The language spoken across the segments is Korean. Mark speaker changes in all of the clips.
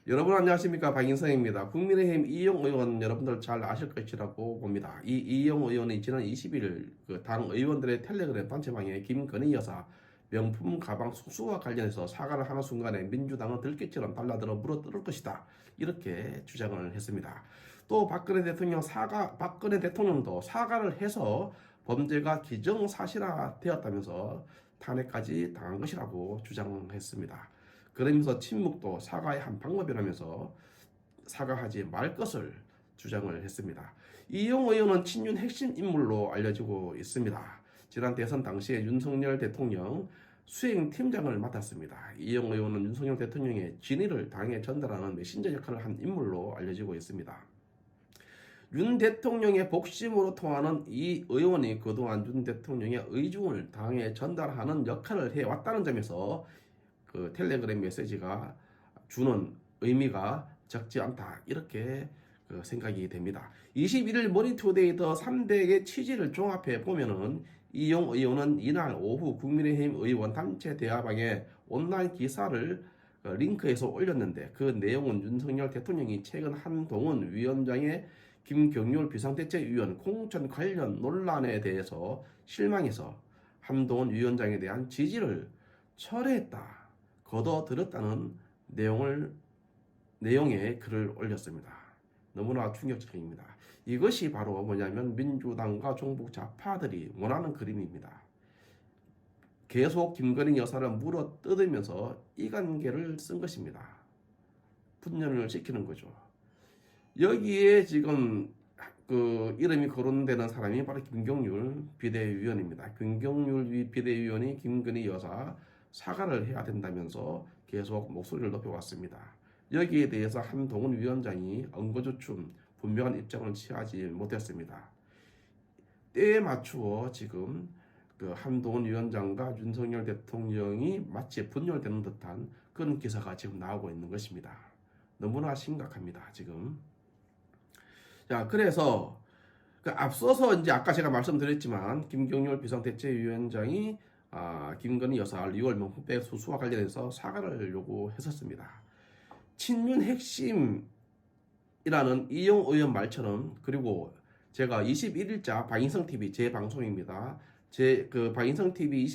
Speaker 1: 여러분 안녕하십니까, 박인성입니다. 국민의힘 이용 의원 여러분들 잘 아실 것이라고 봅니다. 이 이용 의원이 지난 20일 당 의원들의 텔레그램 단체방에 김건희 여사 명품 가방 수수와 관련해서 사과를 하는 순간에 민주당은 들깨처럼 달라들어 물어뜯을 것이다, 이렇게 주장을 했습니다. 또 박근혜 대통령도 사과를 해서 범죄가 기정사실화 되었다면서 탄핵까지 당한 것이라고 주장했습니다. 그러면서 침묵도 사과의 한 방법이라면서 사과하지 말 것을 주장을 했습니다. 이용 의원은 친윤 핵심 인물로 알려지고 있습니다. 지난 대선 당시에 윤석열 대통령 수행팀장을 맡았습니다. 이용 의원은 윤석열 대통령의 진위를 당에 전달하는 메신저 역할을 한 인물로 알려지고 있습니다. 윤 대통령의 복심으로 통하는 이 의원이 그동안 윤 대통령의 의중을 당에 전달하는 역할을 해왔다는 점에서 그 텔레그램 메시지가 주는 의미가 적지 않다, 이렇게 생각이 됩니다. 21일 머니투데이 더 3대의 취지를 종합해 보면은 이용 의원은 이날 오후 국민의힘 의원 단체 대화방에 온라인 기사를 링크해서 올렸는데, 그 내용은 윤석열 대통령이 최근 한동훈 위원장의 김경률 비상대책위원 공천 관련 논란에 대해서 실망해서 한동훈 위원장에 대한 지지를 철회했다, 거둬들였다는 내용의 글을 올렸습니다. 너무나 충격적입니다. 이것이 바로 뭐냐면 민주당과 종북 좌파들이 원하는 그림입니다. 계속 김건희 여사를 물어 뜯으면서 이관계를 쓴 것입니다. 분열을 시키는 거죠. 여기에 지금 그 이름이 거론되는 사람이 바로 김경률 비대위원입니다. 김경률 비대위원이 김건희 여사 사과를 해야 된다면서 계속 목소리를 높여왔습니다. 여기에 대해서 한동훈 위원장이 엉거주춤 분명한 입장을 취하지 못했습니다. 때에 맞추어 지금 그 한동훈 위원장과 윤석열 대통령이 마치 분열되는 듯한 그런 기사가 지금 나오고 있는 것입니다. 너무나 심각합니다, 지금. 자, 그래서 앞서서 이제 아까 제가 말씀드렸지만 김경률 비상대책위원장이 김건희 여사 6월 명품백 수수와 관련해서 사과를 요구했었습니다. 친윤 핵심이라는 이용 의원 말처럼, 그리고 제가 21일자 박인성TV 제 방송입니다. 제 박인성TV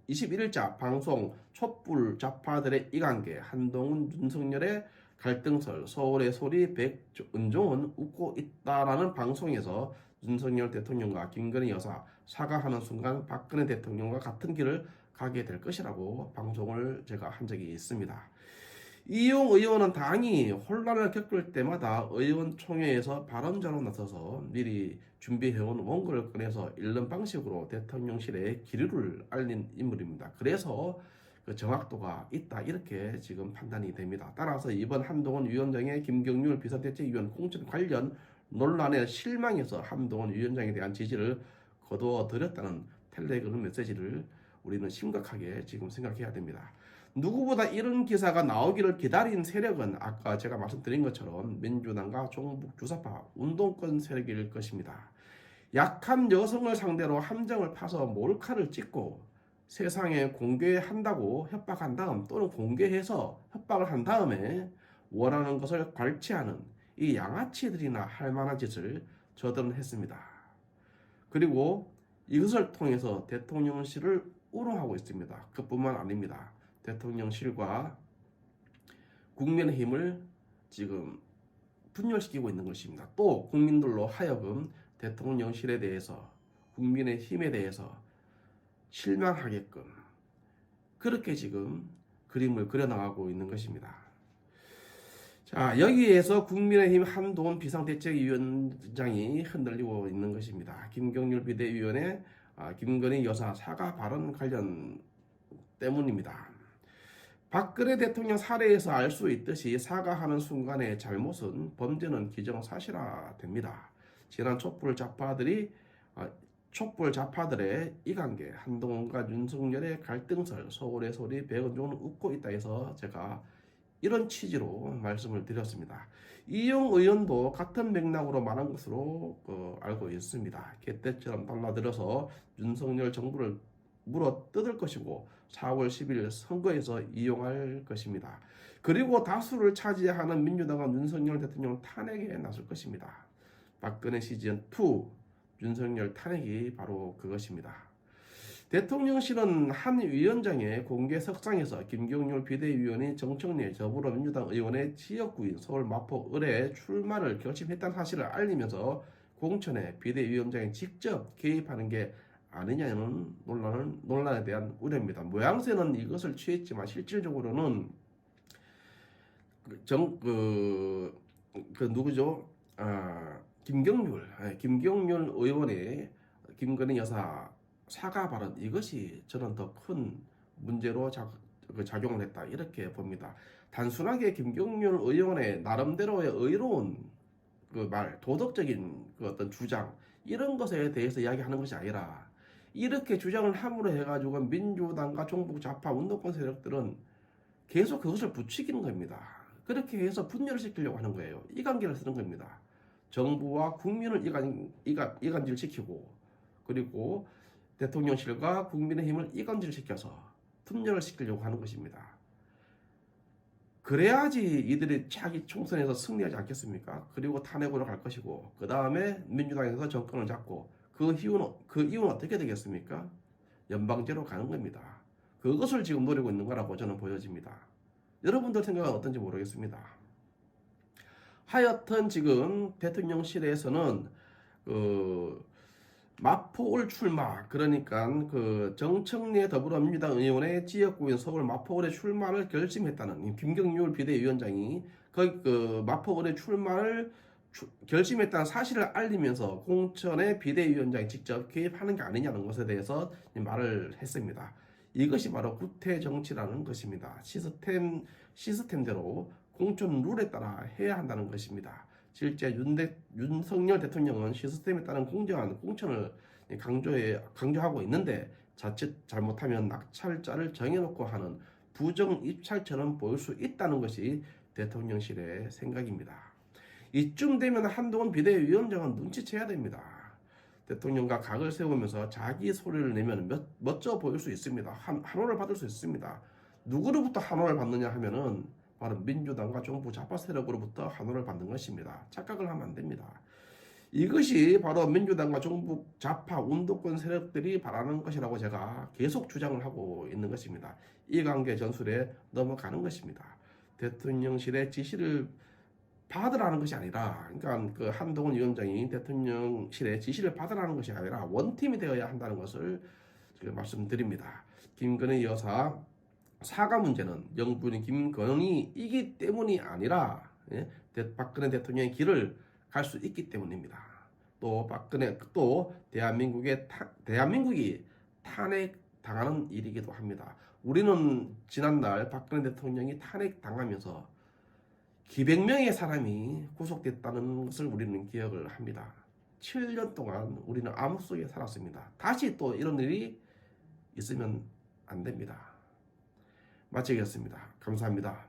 Speaker 1: 21일자 방송 촛불 좌파들의 이관계, 한동훈 윤석열의 갈등설, 서울의 소리, 백은종은 웃고 있다라는 방송에서 윤석열 대통령과 김건희 여사 사과하는 순간 박근혜 대통령과 같은 길을 가게 될 것이라고 방송을 제가 한 적이 있습니다. 이용 의원은 당이 혼란을 겪을 때마다 의원총회에서 발언자로 나서서 미리 준비해온 원고를 꺼내서 읽는 방식으로 대통령실에 기류를 알린 인물입니다. 그래서 그 정확도가 있다, 이렇게 지금 판단이 됩니다. 따라서 이번 한동훈 위원장의 김경률 비상대책위원 공천 관련 논란에 실망해서 한동훈 위원장에 대한 지지를 거두어들였다는 텔레그램 메시지를 우리는 심각하게 지금 생각해야 됩니다. 누구보다 이런 기사가 나오기를 기다린 세력은 아까 제가 말씀드린 것처럼 민주당과 종북 주사파 운동권 세력일 것입니다. 약한 여성을 상대로 함정을 파서 몰카를 찍고 세상에 공개한다고 협박한 다음, 또는 공개해서 협박을 한 다음에 원하는 것을 괄취하는 이 양아치들이나 할 만한 짓을 저들은 했습니다. 그리고 이것을 통해서 대통령실을 우롱하고 있습니다. 그뿐만 아닙니다. 대통령실과 국민의힘을 지금 분열시키고 있는 것입니다. 또 국민들로 하여금 대통령실에 대해서, 국민의힘에 대해서 실망하게끔 그렇게 지금 그림을 그려나가고 있는 것입니다. 자, 여기에서 국민의힘 한동훈 비상대책위원장이 흔들리고 있는 것입니다. 김경률 비대위원의 김건희 여사 사과 발언 관련 때문입니다. 박근혜 대통령 사례에서 알 수 있듯이 사과하는 순간의 잘못은 범죄는 기정사실화됩니다. 지난 촛불 좌파들의 이관계, 한동훈과 윤석열의 갈등설, 서울의 소리, 백은종은 웃고 있다 해서 제가 이런 취지로 말씀을 드렸습니다. 이용 의원도 같은 맥락으로 말한 것으로 알고 있습니다. 개떼처럼 달라들어서 윤석열 정부를 물어 뜯을 것이고 4월 10일 선거에서 이용할 것입니다. 그리고 다수를 차지하는 민주당은 윤석열 대통령 탄핵에 나설 것입니다. 박근혜 시즌2 윤석열 탄핵이 바로 그것입니다. 대통령실은 한 위원장의 공개 석상에서 김경률 비대위원이 정청래 더불어민주당 의원의 지역구인 서울 마포 을에 출마를 결심했다는 사실을 알리면서 공천에 비대위원장이 직접 개입하는 게 아니냐는 논란에 대한 우려입니다. 모양새는 이것을 취했지만 실질적으로는 누구죠? 김경률 의원의 김건희 여사 사과 발언, 이것이 저는 더 큰 문제로 작용을 했다, 이렇게 봅니다. 단순하게 김경률 의원의 나름대로의 의로운 도덕적인 어떤 주장, 이런 것에 대해서 이야기하는 것이 아니라 이렇게 주장을 함으로 해가지고 민주당과 종북 좌파 운동권 세력들은 계속 그것을 부추기는 겁니다. 그렇게 해서 분열을 시키려고 하는 거예요. 이간질을 쓰는 겁니다. 정부와 국민을 이간질시키고, 그리고 대통령실과 국민의힘을 이간질시켜서 분열을 시키려고 하는 것입니다. 그래야지 이들이 차기 총선에서 승리하지 않겠습니까? 그리고 탄핵으로 갈 것이고, 그 다음에 민주당에서 정권을 잡고, 그 이유는 어떻게 되겠습니까? 연방제로 가는 겁니다. 그것을 지금 노리고 있는 거라고 저는 보여집니다. 여러분들 생각은 어떤지 모르겠습니다. 하여튼 지금 대통령실에서는 마포을 출마, 그러니까 정청래 더불어민주당 의원의 지역구인 서울 마포을의 출마를 결심했다는 김경률 비대위원장이 마포을의 출마를 결심했다는 사실을 알리면서 공천에 비대위원장이 직접 개입하는 게 아니냐는 것에 대해서 말을 했습니다. 이것이 바로 구태 정치라는 것입니다. 시스템대로 공천 룰에 따라 해야 한다는 것입니다. 실제 윤석열 대통령은 시스템에 따른 공정한 공천을 강조하고 있는데, 자칫 잘못하면 낙찰자를 정해놓고 하는 부정 입찰처럼 보일 수 있다는 것이 대통령실의 생각입니다. 이쯤 되면 한동훈 비대위원장은 눈치채야 됩니다. 대통령과 각을 세우면서 자기 소리를 내면 멋져 보일 수 있습니다. 환호를 받을 수 있습니다. 누구로부터 환호를 받느냐 하면은 바로 민주당과 정부 좌파 세력으로부터 환호를 받는 것입니다. 착각을 하면 안 됩니다. 이것이 바로 민주당과 정부 좌파 운동권 세력들이 바라는 것이라고 제가 계속 주장을 하고 있는 것입니다. 이관계 전술에 넘어가는 것입니다. 대통령실의 지시를 받으라는 것이 아니라, 그러니까 한동훈 위원장이 대통령실의 지시를 받으라는 것이 아니라 원팀이 되어야 한다는 것을 말씀드립니다. 김건희 여사 사과 문제는 영부인 김건희이기 때문이 아니라 박근혜 대통령의 길을 갈 수 있기 때문입니다. 또 대한민국이 탄핵 당하는 일이기도 합니다. 우리는 지난날 박근혜 대통령이 탄핵 당하면서 기백 명의 사람이 구속됐다는 것을 우리는 기억을 합니다. 7년 동안 우리는 암흑 속에 살았습니다. 다시 또 이런 일이 있으면 안 됩니다. 마치겠습니다. 감사합니다.